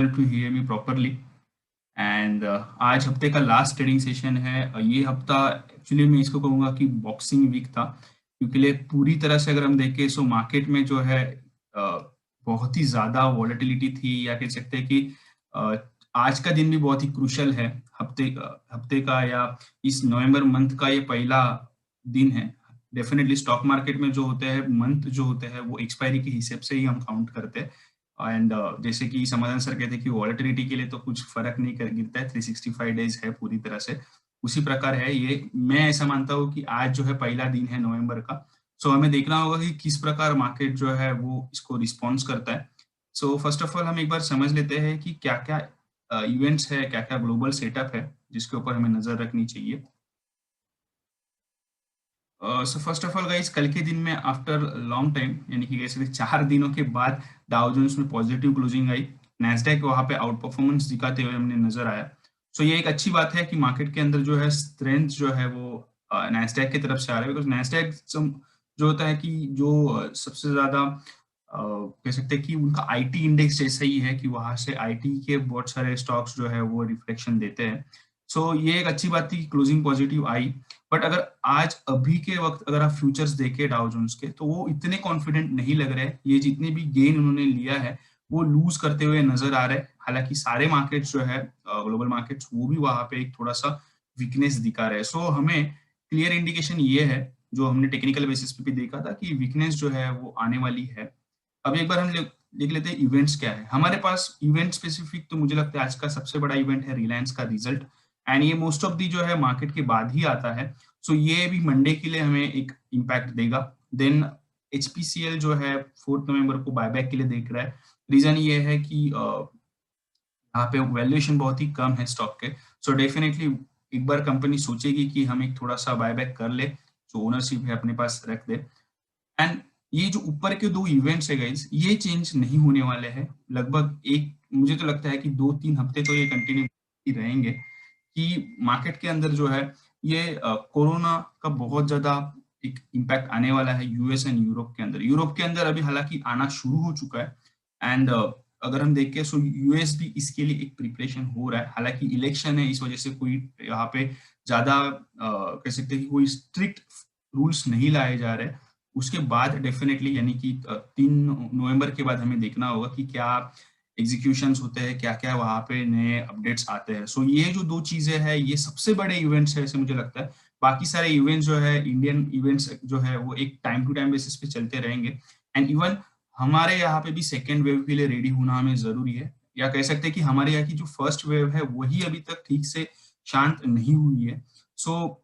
To hear me properly and आज हफ्ते का लास्ट ट्रेडिंग सेशन है। ये हफ्ता एक्चुअली मैं इसको कहूँगा कि बॉक्सिंग वीक था, क्योंकि लिए पूरी तरह से अगर हम देखें सो मार्केट में जो है बहुत ही ज़्यादा वॉलेटिलिटी थी, या कह सकते हैं कि अ, आज का दिन भी बहुत ही क्रूशल है। हफ्ते का या इस नवंबर मंथ का ये पहला दिन है। डेफिनेटली स्टॉक मार्केट में जो होते हैं मंथ जो होते हैं वो एक्सपायरी के हिसाब से ही हम काउंट करते हैं। एंड जैसे कि समाधान सर कहते हैं कि वॉलेटिलिटी के लिए तो कुछ फर्क नहीं कर गिरता है, 365 डेज है पूरी तरह से। उसी प्रकार है ये, मैं ऐसा मानता हूँ कि आज जो है पहला दिन है नवंबर का। सो हमें देखना होगा कि किस प्रकार मार्केट जो है वो इसको रिस्पॉन्स करता है। सो फर्स्ट ऑफ ऑल हम एक बार समझ लेते हैं कि क्या क्या इवेंट्स है, क्या क्या ग्लोबल सेटअप है जिसके ऊपर हमें नजर रखनी चाहिए। So first of all guys, कल के दिन में आफ्टर लॉन्ग टाइम, यानी कि कह सकते 4 दिनों के बाद डाउ जोन्स में पॉजिटिव क्लोजिंग आई। नैस्डैक वहां पे आउट परफॉर्मेंस दिखाते हुए हमने नजर आया। सो ये एक अच्छी बात है कि मार्केट के अंदर जो है स्ट्रेंथ जो है वो नैस्डैक की तरफ से आ रहा है, बिकॉज नैस्डैक जो होता है कि जो सबसे ज्यादा कह सकते हैं कि उनका आईटी इंडेक्स जैसा ही है, कि वहां से आईटी के बहुत सारे स्टॉक्स जो है वो रिफ्लेक्शन देते हैं। सो ये एक अच्छी बात थी, क्लोजिंग पॉजिटिव आई। बट अगर आज अभी के वक्त अगर आप फ्यूचर्स देखें डाउ जोन्स के, तो वो इतने कॉन्फिडेंट नहीं लग रहे। ये जितने भी गेन उन्होंने लिया है वो लूज करते हुए नजर आ रहे हैं। हालांकि सारे मार्केट्स जो है ग्लोबल मार्केट्स वो भी वहां पे एक थोड़ा सा वीकनेस दिखा रहे हैं। सो हमें क्लियर इंडिकेशन ये है, जो हमने टेक्निकल बेसिस पे भी देखा था, कि वीकनेस जो है वो आने वाली है। अब एक बार हम देख लेते हैं इवेंट्स क्या है हमारे पास। इवेंट स्पेसिफिक तो मुझे लगता है आज का सबसे बड़ा इवेंट है रिलायंस का रिजल्ट। एंड ये मोस्ट ऑफ दी जो है मार्केट के बाद ही आता है। सो ये भी मंडे के लिए हमें एक इम्पैक्ट देगा। देन एचपीसीएल जो है 4 नवंबर को बायबैक के लिए देख रहा है। रीजन ये है कि यहाँ पे वैल्यूएशन बहुत ही कम है स्टॉक के। सो डेफिनेटली एक बार कंपनी सोचेगी कि हम एक थोड़ा सा बायबैक कर ले, जो ओनरशिप है अपने पास रख दे। एंड ये जो ऊपर के दो इवेंट्स है गाइस, ये चेंज नहीं होने वाले हैं। लगभग एक, मुझे तो लगता है कि 2-3 हफ्ते तो ये कंटिन्यू ही रहेंगे। कि मार्केट के अंदर जो है ये कोरोना का बहुत ज्यादा एक इम्पैक्ट आने वाला है यूएस एंड यूरोप के अंदर। यूरोप के अंदर अभी हालांकि आना शुरू हो चुका है। एंड अगर हम देखें सो यूएस भी इसके लिए एक प्रिपरेशन हो रहा है। हालांकि इलेक्शन है, इस वजह से कोई यहाँ पे ज्यादा कह सकते हैं कि कोई स्ट्रिक्ट रूल्स नहीं लाए जा रहे। उसके बाद डेफिनेटली, यानी कि 3 नवंबर के बाद हमें देखना होगा कि क्या एग्जीक्यूशंस होते हैं, क्या क्या वहां पे नए अपडेट्स आते हैं। सो ये जो दो चीजें हैं ये सबसे बड़े इवेंट्स है ऐसे मुझे लगता है। बाकी सारे इवेंट्स जो है इंडियन इवेंट्स जो है वो एक टाइम टू टाइम बेसिस पे चलते रहेंगे। एंड इवन हमारे यहाँ पे भी सेकेंड वेव के लिए रेडी होना हमें जरूरी है। या कह सकते हैं कि हमारे यहाँ की जो फर्स्ट वेव है वही अभी तक ठीक से शांत नहीं हुई है। सो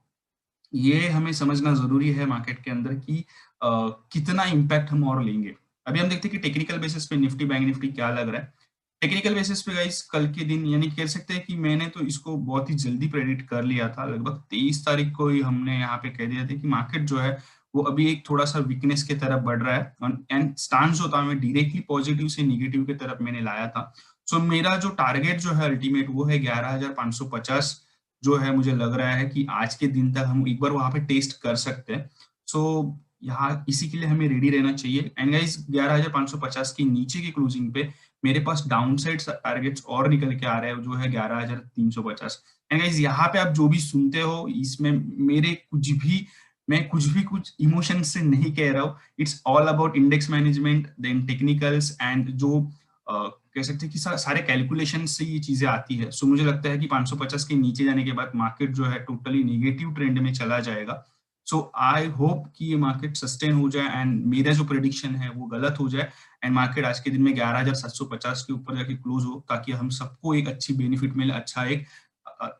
ये हमें समझना जरूरी है मार्केट के अंदर कि कितना इम्पैक्ट हम और लेंगे। अभी हम देखते हैं कि टेक्निकल बेसिस पे निफ्टी बैंक निफ्टी क्या लग रहा है। टेक्निकल बेसिस पे गाइस कल के दिन, यानी कह सकते हैं कि मैंने तो इसको बहुत ही जल्दी प्रेडिक्ट कर लिया था। लगभग 23 तारीख को ही हमने यहाँ पे कह दिया था कि मार्केट जो है वो अभी एक थोड़ा सा वीकनेस की तरफ बढ़ रहा है। एंड स्टांस जो था मैं डायरेक्टली पॉजिटिव से निगेटिव की तरफ मैंने लाया था। सो मेरा जो टारगेट जो है अल्टीमेट वो है 11,550। जो है मुझे लग रहा है कि आज के दिन तक हम एक बार वहां पे टेस्ट कर सकते हैं। सो यहाँ इसी के लिए हमें रेडी रहना चाहिए। एंड गाइस 11,550 की नीचे की क्लोजिंग पे मेरे पास डाउन साइड टारगेट्स और निकल के आ रहे हैं, जो है 11,350। एंड गाइस यहाँ पे आप जो भी सुनते हो इसमें मेरे कुछ इमोशन से नहीं कह रहा हूँ। It's all about index management, then technicals, and जो कह सकते हैं कि सारे कैलकुलेशन से ये चीजें आती है। सो मुझे लगता है कि 550 के नीचे जाने के बाद मार्केट जो है टोटली नेगेटिव ट्रेंड में चला जाएगा। सो आई होप कि ये मार्केट सस्टेन हो जाए एंड मेरा जो प्रेडिक्शन है वो गलत हो जाए। एंड मार्केट आज के दिन में 11,750 के ऊपर जाके क्लोज हो, ताकि हम सबको एक अच्छी बेनिफिट मिले, अच्छा एक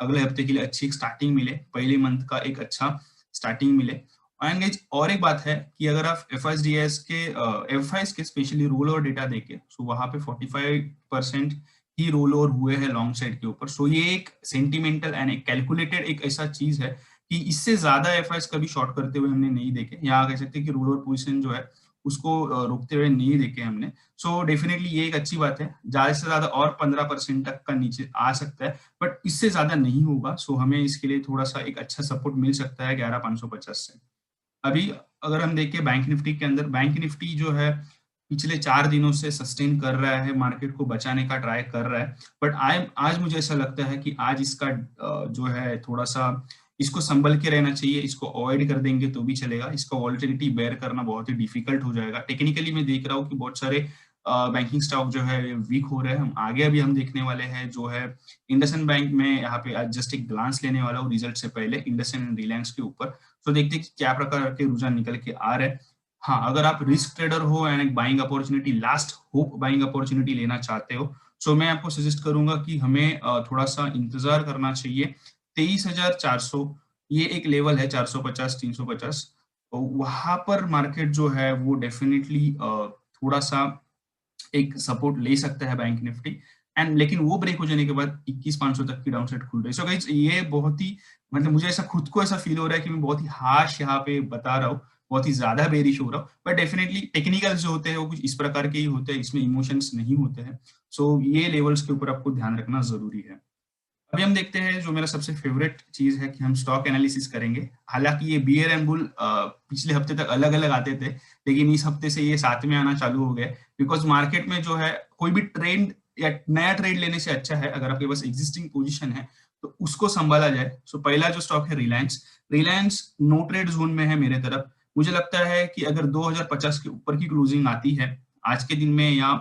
अगले हफ्ते के लिए अच्छी एक स्टार्टिंग मिले, पहले मंथ का एक अच्छा स्टार्टिंग मिले। एंड गाइस और एक बात है कि अगर आप एफ के स्पेशली रोल ओवर डेटा देखे, सो वहां पे 45% ही रोल ओवर हुए हैं लॉन्ग साइड के ऊपर। सो ये एक सेंटिमेंटल एंड एक कैलकुलेटेड एक ऐसा चीज है कि इससे ज्यादा एफ कभी शॉर्ट करते हुए हमने नहीं देखे। यहाँ कह सकते हैं कि रोल ओवर पोजिशन जो है उसको रोकते हुए नहीं देखे हमने। सो डेफिनेटली ये एक अच्छी बात है। ज्यादा से ज्यादा और 15% तक का नीचे आ सकता है, बट इससे ज्यादा नहीं होगा। सो हमें इसके लिए थोड़ा सा एक अच्छा सपोर्ट मिल सकता है 11,550 से। अभी अगर हम देखें बैंक निफ्टी के अंदर, बैंक निफ्टी जो है पिछले 4 दिनों से सस्टेन कर रहा है, मार्केट को बचाने का ट्राई कर रहा है। बट आज मुझे ऐसा लगता है कि आज इसका जो है थोड़ा-सा इसको संभल के रहना चाहिए, इसको अवॉइड कर देंगे तो भी चलेगा। इसका वॉलेटिलिटी बेयर करना बहुत ही डिफिकल्ट हो जाएगा। टेक्निकली मैं देख रहा हूँ कि बहुत सारे बैंकिंग स्टॉक जो है वीक हो रहे हैं। हम आगे अभी हम देखने वाले हैं जो है इंडसइंड बैंक में यहाँ पे आज जस्ट एक ग्लांस लेने वाला हूँ रिजल्ट से पहले इंडसइंड एंड रिलायंस के ऊपर। तो देखते हैं कि क्या प्रकार के रुझान निकल के आ रहे हैं। हाँ, अगर आप रिस्क ट्रेडर हो एंड एक buying opportunity last hope buying opportunity लेना चाहते हो, सो मैं आपको सजेस्ट करूंगा कि हमें थोड़ा सा इंतजार करना चाहिए। 23,400 ये एक लेवल है, 450 350, तो वहां पर मार्केट जो है वो डेफिनेटली थोड़ा सा एक सपोर्ट ले सकता है बैंक निफ्टी। एंड लेकिन वो ब्रेक हो जाने के बाद 21,500 तक की डाउनसाइड खुल रही है। सो गाइस ये बहुत ही मतलब मुझे ऐसा खुद को ऐसा फील हो रहा है कि मैं बहुत ही हाश यहाँ पे बता रहा हूँ, बहुत ही ज्यादा बेरिश हो रहा हूँ। बट डेफिनेटली टेक्निकल्स जो होते हैं वो कुछ इस प्रकार के ही होते हैं, इसमें इमोशंस नहीं होते हैं। सो ये लेवल्स के ऊपर आपको ध्यान रखना जरूरी है। अभी हम देखते हैं जो मेरा सबसे फेवरेट चीज है कि हम स्टॉक एनालिसिस करेंगे। हालांकि ये बियर एंड बुल पिछले हफ्ते तक अलग अलग आते थे, लेकिन इस हफ्ते से ये साथ में आना चालू हो गए। बिकॉज मार्केट में जो है कोई भी ट्रेंड या नया ट्रेड लेने से अच्छा है अगर आपके पास एग्जिस्टिंग पोजीशन है तो उसको संभाला जाए। सो पहला जो स्टॉक है Reliance. Reliance no trade zone में है मेरे तरफ। मुझे लगता है कि अगर 2050 के ऊपर की क्लोजिंग आती है आज के दिन में या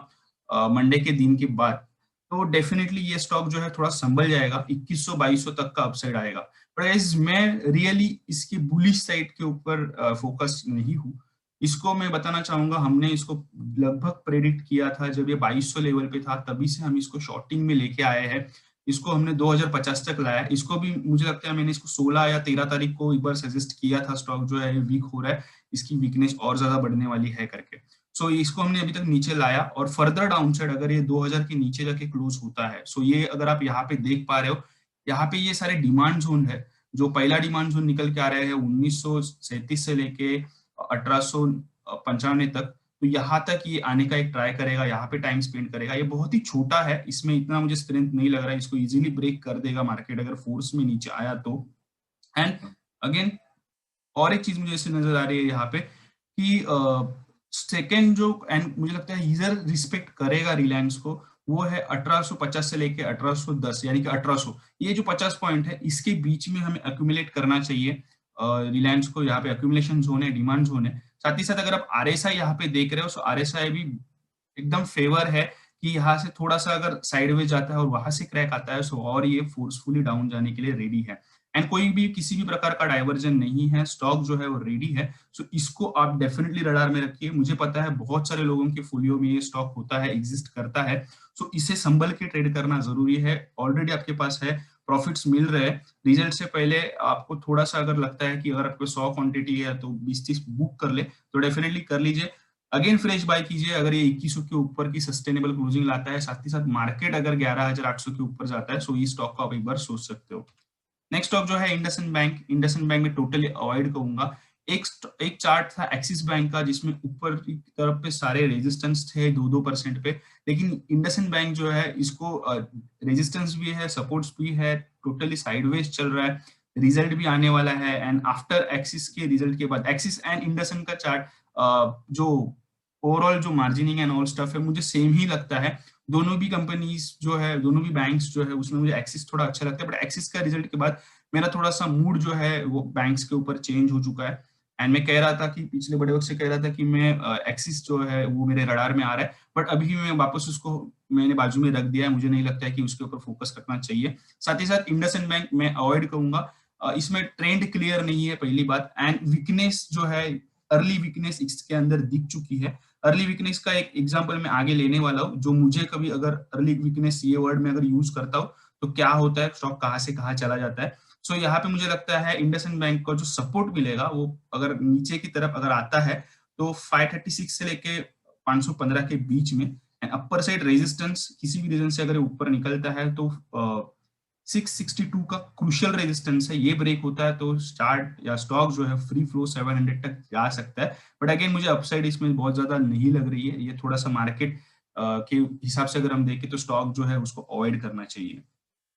मंडे के दिन के बाद, तो डेफिनेटली ये स्टॉक जो है थोड़ा संभल जाएगा, 2100-2200 तक का अपसाइड आएगा। पर गाइस मैं रियली इसकी बुलिश साइड के ऊपर फोकस नहीं हूँ। इसको मैं बताना चाहूंगा, हमने इसको लगभग प्रेडिक्ट किया था जब ये 2200 लेवल पे था, तभी से हम इसको शॉर्टिंग में लेके आए हैं। इसको हमने 2050 तक लाया। इसको भी मुझे लगता है मैंने इसको 16 या 13 तारीख को एक बार सजेस्ट किया था, स्टॉक जो है वीक हो रहा है, इसकी वीकनेस और ज्यादा बढ़ने वाली है करके। सो इसको हमने अभी तक नीचे लाया और फर्दर डाउनसाइड अगर ये 2000 के नीचे जाके क्लोज होता है, सो ये अगर आप यहाँ पे देख पा रहे हो, यहाँ पे ये सारे डिमांड जोन है। जो पहला डिमांड जोन निकल के आ रहा है 1937 से लेके 1895 तक, तो यहाँ तक ये आने का एक ट्राई करेगा, यहाँ पे टाइम स्पेंड करेगा। ये बहुत ही छोटा है, इसमें इतना मुझे स्ट्रेंथ नहीं लग रहा है, इसको इजीली ब्रेक कर देगा मार्केट अगर फोर्स में नीचे आया तो। एंड अगेन और एक चीज मुझे इससे नजर आ रही है यहाँ पे कि सेकेंड जो एंड मुझे लगता है यूजर रिस्पेक्ट करेगा रिलायंस को, वो है 1850 से लेके 1810 यानी कि 1800। ये जो 50 पॉइंट है इसके बीच में हमें एक्यूमुलेट करना चाहिए रिलायंस को। यहाँ पे एक्यूमुलेशन जोन है, डिमांड जोन है। साथ ही साथ अगर आप आरएसआई यहाँ पे देख रहे हो, सो आरएसआई भी एकदम फेवर है कि यहाँ से थोड़ा सा अगर साइडवेज जाता है और वहां से क्रैक आता है, सो और ये फोर्सफुली डाउन जाने के लिए रेडी है। एंड कोई भी किसी भी प्रकार का डाइवर्जन नहीं है, स्टॉक जो है वो रेडी है। सो इसको आप डेफिनेटली रडार में रखिए। मुझे पता है बहुत सारे लोगों के फोलियो में ये स्टॉक होता है, एग्जिस्ट करता है। सो इसे संभल के ट्रेड करना जरूरी है। ऑलरेडी आपके पास है, प्रॉफिट्स मिल रहे हैं। रिजल्ट से पहले आपको थोड़ा सा अगर लगता है कि अगर आपको 100 क्वांटिटी है तो 20-30 बुक कर ले, तो डेफिनेटली कर लीजिए। अगेन फ्रेश बाय कीजिए अगर ये 2100 के ऊपर की सस्टेनेबल क्लोजिंग लाता है। साथ ही साथ मार्केट अगर 11,800 के ऊपर जाता है, सो इस स्टॉक को आप एक बार सोच सकते हो। नेक्स्ट स्टॉक जो है इंडसइंड बैंक। इंडसइंड बैंक में टोटली अवॉइड कहूंगा। एक चार्ट था एक्सिस बैंक का जिसमें ऊपर की तरफ पे सारे रेजिस्टेंस थे 2-2% पे, लेकिन इंडसइंड बैंक जो है इसको रेजिस्टेंस भी है, सपोर्ट्स भी है, टोटली साइडवेज चल रहा है। रिजल्ट भी आने वाला है एंड आफ्टर एक्सिस के रिजल्ट के बाद एक्सिस एंड इंडसइंड का चार्ट जो ओवरऑल जो मार्जिनिंग एंड ऑल स्टफ है मुझे सेम ही लगता है। दोनों भी कंपनीज जो है, दोनों भी बैंक्स जो है, उसमें मुझे एक्सिस थोड़ा अच्छा लगता है। बट एक्सिस का रिजल्ट के बाद मेरा थोड़ा सा मूड जो है वो बैंक्स के ऊपर चेंज हो चुका है। एंड मैं कह रहा था कि पिछले बड़े वक्त से कह रहा था कि मैं एक्सिस जो है वो मेरे रडार में आ रहा है, बट अभी मैं वापस उसको मैंने बाजू में रख दिया है। मुझे नहीं लगता है कि उसके ऊपर फोकस करना चाहिए। साथ ही साथ इंडसइंड बैंक मैं अवॉइड करूंगा। इसमें ट्रेंड क्लियर नहीं है पहली बात, एंड वीकनेस जो है, अर्ली वीकनेस इसके अंदर दिख चुकी है। अर्ली वीकनेस का एक एग्जांपल मैं आगे लेने वाला हूँ, जो मुझे कभी अगर अर्ली वीकनेस ये वर्ड में अगर यूज करता हूँ तो क्या होता है, स्टॉक कहाँ से कहाँ चला जाता है। सो यहाँ पे मुझे लगता है इंडसइंड बैंक का जो सपोर्ट मिलेगा वो अगर नीचे की तरफ अगर आता है तो 536 से लेके 515 के बीच में, एंड अपर साइड रेजिस्टेंस किसी भी रीजन से अगर ऊपर निकलता है तो 662 का क्रूशियल रेजिस्टेंस है, ये ब्रेक होता है तो स्टार्ट या स्टॉक जो है फ्री फ्लो 700 तक जा सकता है। बट अगेन मुझे अपसाइड इसमें बहुत ज्यादा नहीं लग रही है। ये थोड़ा सा मार्केट के हिसाब से अगर हम देखें तो स्टॉक जो है उसको अवॉइड करना चाहिए।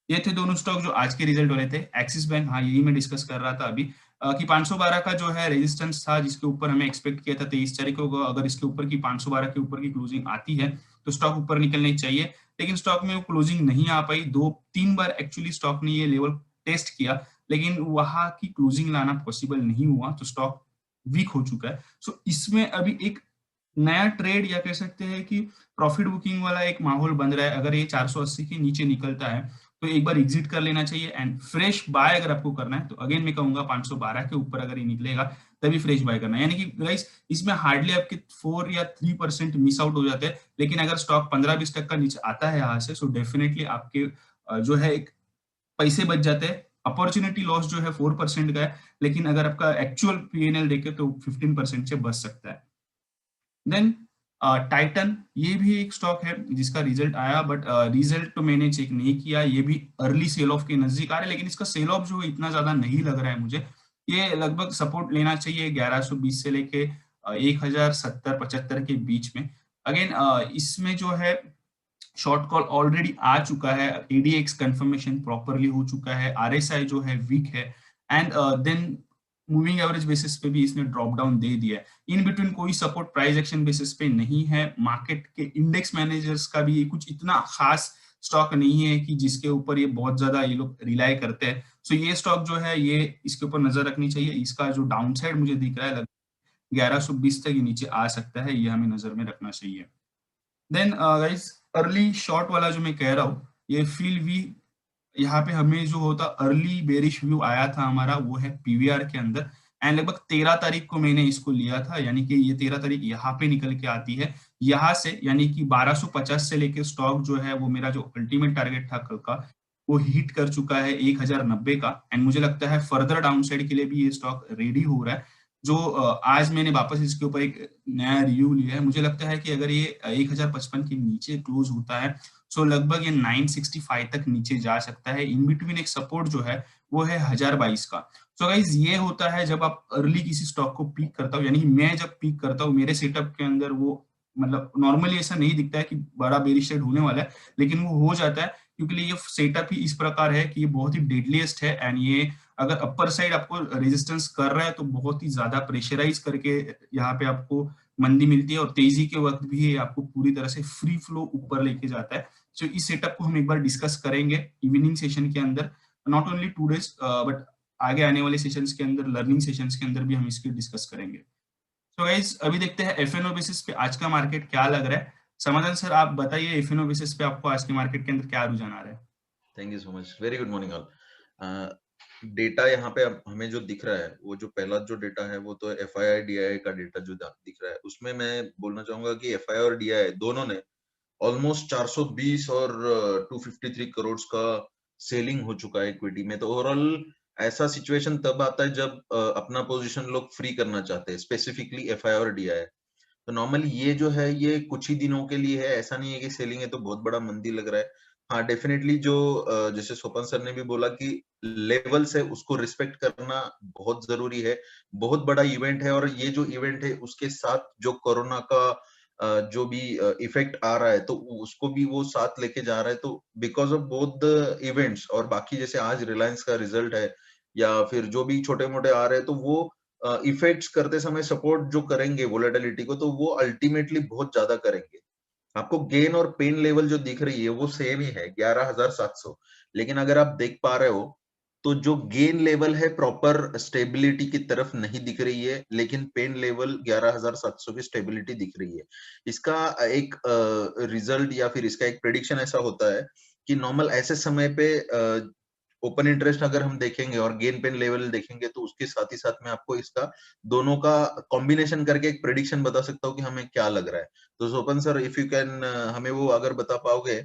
ये थे दोनों स्टॉक जो आज के रिजल्ट हो रहे थे। एक्सिस बैंक, हाँ यही मैं डिस्कस कर रहा था अभी। कि 512 का जो है रेजिस्टेंस था जिसके ऊपर हमें एक्सपेक्ट किया था 23 तारीख को, अगर इसके ऊपर की 512 के ऊपर की क्लोजिंग आती है तो स्टॉक ऊपर निकलनी चाहिए, लेकिन स्टॉक में वो क्लोजिंग नहीं आ पाई। 2-3 बार एक्चुअली स्टॉक ने ये लेवल टेस्ट किया, लेकिन वहां की क्लोजिंग लाना पॉसिबल नहीं हुआ, तो स्टॉक वीक हो चुका है। सो इसमें अभी एक नया ट्रेड या कह सकते हैं कि प्रॉफिट बुकिंग वाला एक माहौल बन रहा है। अगर ये 480 के नीचे निकलता है तो एक बार एग्जिट कर लेना चाहिए, एंड फ्रेश बाय अगर आपको करना है तो अगेन मैं कहूंगा 512 के ऊपर अगर ये निकलेगा तभी फ्रेश बाय करना है। यानी कि गाइस इसमें हार्डली आपके 4 या 3% मिस आउट हो जाते हैं, लेकिन अगर स्टॉक 15-20% नीचे आता है यहाँ से, सो डेफिनेटली आपके जो है एक पैसे बच जाते हैं। अपॉर्चुनिटी लॉस जो है 4% का है, लेकिन अगर आपका एक्चुअल पीएनएल देखे तो 15% से बच सकता है। देन टाइटन, ये भी एक स्टॉक है जिसका रिजल्ट आया, बट रिजल्ट तो मैंने चेक नहीं किया, ये भी अर्ली सेल ऑफ के नजदीक आ रहा है, लेकिन इसका सेल ऑफ जो है इतना ज्यादा नहीं लग रहा है मुझे। ये लगभग सपोर्ट लेना चाहिए 1120 से लेके 1070-75 के बीच में। अगेन इसमें जो है शॉर्ट कॉल ऑलरेडी आ चुका है, एडीएक्स कंफर्मेशन प्रॉपरली हो चुका है, आरएसआई जो है वीक है, and then moving average basis पे भी इसने ड्रॉप डाउन दे दिया है। इन बिटवीन कोई सपोर्ट प्राइस एक्शन बेसिस पे नहीं है। मार्केट के इंडेक्स मैनेजर्स का भी कुछ इतना खास स्टॉक नहीं है कि जिसके ऊपर ये बहुत ज्यादा ये लोग रिलाई करते हैं। सो ये स्टॉक जो है ये इसके ऊपर नजर रखनी चाहिए। इसका जो डाउन साइड मुझे दिख रहा है 1120 तक नीचे आ सकता है, ये हमें नजर में रखना चाहिए। देन गाइस अर्ली शॉर्ट वाला जो मैं कह रहा हूँ, ये फील वी, यहाँ पे हमें जो होता अर्ली बेरिश व्यू आया था हमारा, वो है पीवीआर के अंदर, एंड लगभग 13 तारीख को मैंने इसको लिया था, यानी कि ये 13 तारीख यहाँ पे निकल के आती है यहाँ से, यानी कि 1250 से लेके स्टॉक जो है वो मेरा जो अल्टीमेट टारगेट था कल का वो हिट कर चुका है 1090 का, एंड मुझे लगता है फर्दर डाउन साइड के लिए भी ये स्टॉक रेडी हो रहा है। जो आज मैंने वापस इसके ऊपर एक नया रिव्यू लिया है, मुझे लगता है कि अगर ये 1055 के नीचे क्लोज होता है, सो लगभग ये 965 तक नीचे जा सकता है। इन बिटवीन एक सपोर्ट जो है वो है 1022 का। सो गाइज ये होता है जब आप अर्ली किसी स्टॉक को पीक करता हो, यानी कि मैं जब पीक करता हूँ मेरे सेटअप के अंदर, वो मतलब नॉर्मली ऐसा नहीं दिखता है कि बड़ा बेरिश ट्रेड होने वाला है, लेकिन वो हो जाता है क्योंकि ये सेटअप ही इस प्रकार है कि ये बहुत ही डेडलीस्ट है, एंड ये अगर अपर साइड आपको रेजिस्टेंस कर रहा है तो बहुत ही ज्यादा प्रेशराइज करके यहाँ पे आपको मंदी मिलती है, और तेजी के वक्त भी ये आपको पूरी तरह से फ्री फ्लो ऊपर लेके जाता है। सो इस सेटअप को हम एक बार डिस्कस करेंगे इवनिंग सेशन के अंदर, नॉट ओनली 2 डेज बट आगे आने वाले सेशंस के अंदर, लर्निंग सेशंस के अंदर भी हम इसकी डिस्कस करेंगे। तो गाइज अभी देखते हैं एफएनओ बेसिस पे आज का मार्केट क्या लग रहा है। समाधान सर आप बताइए एफएनओ बेसिस पे आपको आज के मार्केट के अंदर क्या रुझान आ रहा है। Thank you so much, very good morning all. Data यहाँ पे हमें जो दिख रहा है, वो जो पहला जो डेटा है वो तो एफआईआई डीआई का डेटा जो दिख रहा है, उसमें मैं बोलना चाहूंगा कि एफआईआई और डीआई दोनों ने ऑलमोस्ट 420 और 253 करोड़ का सेलिंग हो चुका है इक्विटी में। तो ओवरऑल ऐसा सिचुएशन तब आता है जब अपना पोजीशन लोग फ्री करना चाहते हैं, स्पेसिफिकली एफआईआई और डीआई। तो नॉर्मली ये जो है ये कुछ ही दिनों के लिए है, ऐसा नहीं है कि सेलिंग है तो बहुत बड़ा मंदी लग रहा है। हाँ डेफिनेटली जो जैसे स्वपन सर ने भी बोला कि लेवल्स है उसको रिस्पेक्ट करना बहुत जरूरी है। बहुत बड़ा इवेंट है, और ये जो इवेंट है उसके साथ जो कोरोना का जो भी इफेक्ट आ रहा है तो उसको भी वो साथ लेके जा रहा है। तो because of both the events, और बाकी जैसे आज रिलायंस का रिजल्ट है या फिर जो भी छोटे मोटे आ रहे हैं, तो वो इफेक्ट्स करते समय सपोर्ट जो करेंगे वोलेटिलिटी को, तो वो अल्टीमेटली बहुत ज्यादा करेंगे। आपको गेन और पेन लेवल जो दिख रही है वो सेम ही है 11,700, लेकिन अगर आप देख पा रहे हो तो जो गेन लेवल है प्रॉपर स्टेबिलिटी की तरफ नहीं दिख रही है, लेकिन पेन लेवल 11,700 की स्टेबिलिटी दिख रही है। इसका एक रिजल्ट या फिर इसका एक प्रेडिक्शन ऐसा होता है कि नॉर्मल ऐसे समय पे ओपन इंटरेस्ट अगर हम देखेंगे और गेन पेन लेवल देखेंगे तो उसके साथ ही साथ में आपको इसका दोनों का कॉम्बिनेशन करके एक प्रेडिक्शन बता सकता हूँ कि हमें क्या लग रहा है। तो सोपन सर इफ यू कैन हमें वो अगर बता पाओगे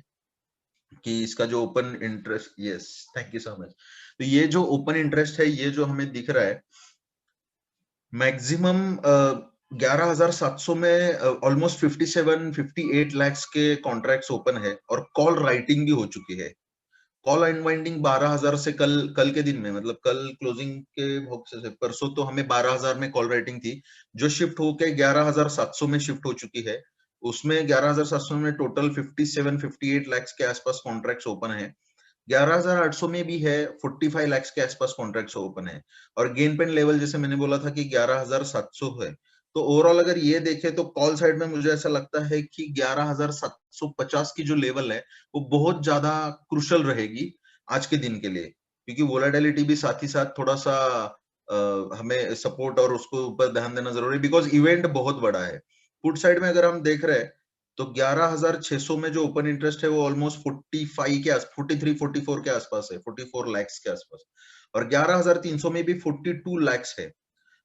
कि इसका जो open interest, yes thank you so much. तो ये जो ओपन इंटरेस्ट है ये जो हमें दिख रहा है मैक्सिमम 11,700 में ऑलमोस्ट 57-58 लाख के कॉन्ट्रैक्ट्स ओपन है, और कॉल राइटिंग भी हो चुकी है। कॉल अनवाइंडिंग 12,000 से कल के दिन में, मतलब कल क्लोजिंग के से परसों तो हमें 12,000 में कॉल राइटिंग थी, जो शिफ्ट होके 11,700 में शिफ्ट हो चुकी है। उसमें 11,700 में टोटल 57-58 लाख के आसपास कॉन्ट्रैक्ट्स ओपन है। 11,800 में भी है, 45 लाख के आसपास कॉन्ट्रैक्ट्स ओपन है, और गेन पेन लेवल जैसे मैंने बोला था कि 11,700 है। तो ओवरऑल अगर ये देखें तो कॉल साइड में मुझे ऐसा लगता है कि 11,750 की जो लेवल है वो बहुत ज्यादा क्रूशल रहेगी आज के दिन के लिए, क्योंकि वोलेटिलिटी भी साथ ही साथ थोड़ा सा हमें सपोर्ट और उसको ऊपर ध्यान देना जरूरी है, बिकॉज इवेंट बहुत बड़ा है। पुट साइड में अगर हम देख रहे हैं तो 11,600 में जो ओपन इंटरेस्ट है वो ऑलमोस्ट 45 के आस 43 44 के आसपास है, 44 लाख के आसपास, और 11,300 में भी 42 लाख है।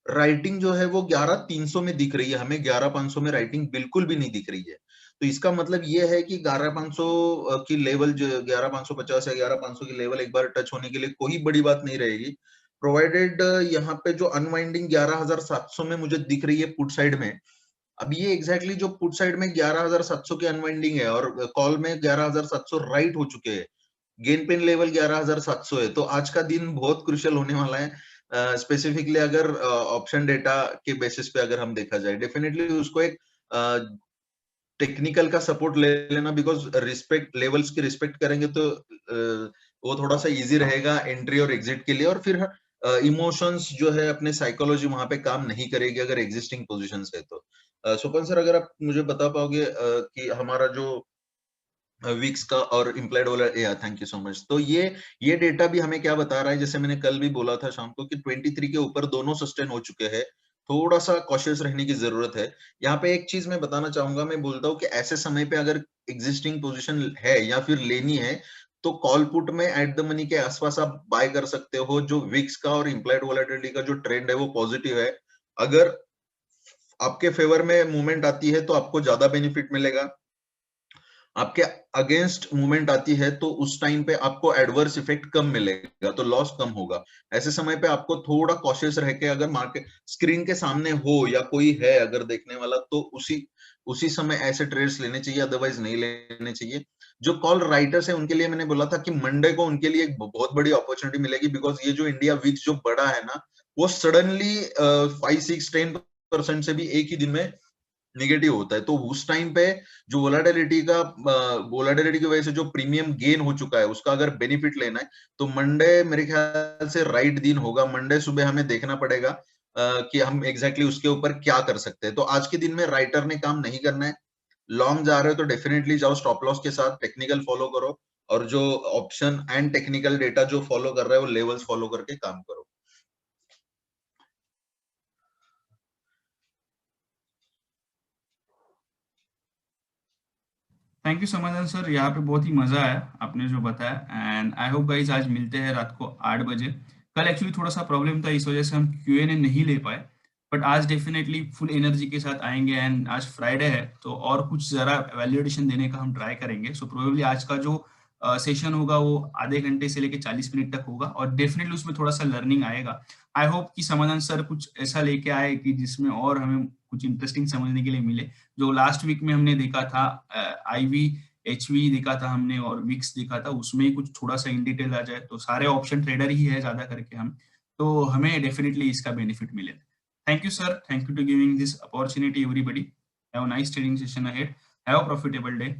राइटिंग जो है वो 11,300 में दिख रही है, हमें 11,500 में राइटिंग बिल्कुल भी नहीं दिख रही है। तो इसका मतलब ये है कि 11,500 की लेवल जो 11,550 या 11,500 की लेवल एक बार टच होने के लिए कोई बड़ी बात नहीं रहेगी, प्रोवाइडेड यहाँ पे जो अनवाइंडिंग 11,700 में मुझे दिख रही है पुट साइड में। अब ये एग्जैक्टली जो पुट साइड में 11,700 की अनवाइंडिंग है और कॉल में 11,700 राइट हो चुके हैं, गेन पेन लेवल 11,700 है, तो आज का दिन बहुत क्रुशियल होने वाला है। स्पेसिफिकली अगर ऑप्शन डेटा के बेसिस पे अगर हम देखा जाए, डेफिनेटली उसको एक टेक्निकल का सपोर्ट ले लेना, बिकॉज रिस्पेक्ट लेवल्स की रिस्पेक्ट करेंगे तो वो थोड़ा सा इजी रहेगा एंट्री और एग्जिट के लिए, और फिर इमोशंस जो है अपने साइकोलॉजी वहां पे काम नहीं करेगी अगर एग्जिस्टिंग पोजीशंस है तो। सुपन सर, अगर आप मुझे बता पाओगे कि हमारा जो वीक्स का और इम्प्लाइड वाला, या थैंक यू सो मच, तो ये डेटा भी हमें क्या बता रहा है, जैसे मैंने कल भी बोला था शाम को कि 23 के ऊपर दोनों सस्टेन हो चुके हैं, थोड़ा सा कॉशियस रहने की जरूरत है। यहाँ पे एक चीज मैं बताना चाहूंगा, मैं बोलता हूँ कि ऐसे समय पे अगर एग्जिस्टिंग पोजीशन है या फिर लेनी है तो कॉल पुट में एट द मनी के आसपास आप बाय कर सकते हो। जो विक्स का और इम्प्लाइड वोलेटिलिटी का जो ट्रेंड है वो पॉजिटिव है, अगर आपके फेवर में मूवमेंट आती है तो आपको ज्यादा बेनिफिट मिलेगा, आपके अगेंस्ट मूवमेंट आती है तो उस टाइम पे आपको एडवर्स इफेक्ट कम मिलेगा, तो लॉस कम होगा। ऐसे समय पे आपको थोड़ा कॉशियस रह के, अगर मार्केट स्क्रीन के सामने हो या कोई है अगर देखने वाला, तो उसी समय ऐसे ट्रेड्स लेने चाहिए, अदरवाइज नहीं लेने चाहिए। जो कॉल राइटर्स है उनके लिए मैंने बोला था कि मंडे को उनके लिए एक बहुत बड़ी अपॉर्चुनिटी मिलेगी, बिकॉज ये जो इंडिया वीक जो बड़ा है ना, वो सडनली 5 6 10% से भी एक ही दिन में निगेटिव होता है। तो उस टाइम पे जो वोलाटिलिटी की वजह से जो प्रीमियम गेन हो चुका है उसका अगर बेनिफिट लेना है तो मंडे मेरे ख्याल से राइट दिन होगा। मंडे सुबह हमें देखना पड़ेगा कि हम एग्जैक्टली उसके ऊपर क्या कर सकते हैं। तो आज के दिन में राइटर ने काम नहीं करना है। लॉन्ग जा रहे हो तो डेफिनेटली जाओ स्टॉप लॉस के साथ, टेक्निकल फॉलो करो, और जो ऑप्शन एंड टेक्निकल डेटा जो फॉलो कर रहे हो वो लेवल्स फॉलो करके काम करो। थैंक यू समाधान सर, यहाँ पे बहुत ही मजा आया आपने जो बताया। एंड आई होप गाइज आज मिलते हैं रात को 8 बजे। कल एक्चुअली थोड़ा सा प्रॉब्लम था, इस वजह से हम Q&A नहीं ले पाए, बट आज डेफिनेटली फुल एनर्जी के साथ आएंगे। एंड आज फ्राइडे है तो और कुछ जरा वैल्यूएशन देने का हम ट्राई करेंगे। सो प्रोबेबली आज का जो सेशन होगा वो आधे घंटे से लेके 40 मिनट तक होगा, और डेफिनेटली उसमें थोड़ा सा लर्निंग आएगा। आई होप कि समाधान सर कुछ ऐसा लेके आए कि जिसमें और हमें कुछ इंटरेस्टिंग समझने के लिए मिले। जो लास्ट वीक में हमने देखा था, आईवी एचवी देखा था हमने और विक्स देखा था, उसमें ही कुछ थोड़ा सा इन डिटेल आ जाए, तो सारे ऑप्शन ट्रेडर ही है ज्यादा करके हम, तो हमें डेफिनेटली इसका बेनिफिट मिले। Thank you sir, thank you to giving this opportunity everybody. Have a nice trading session ahead, have a profitable day.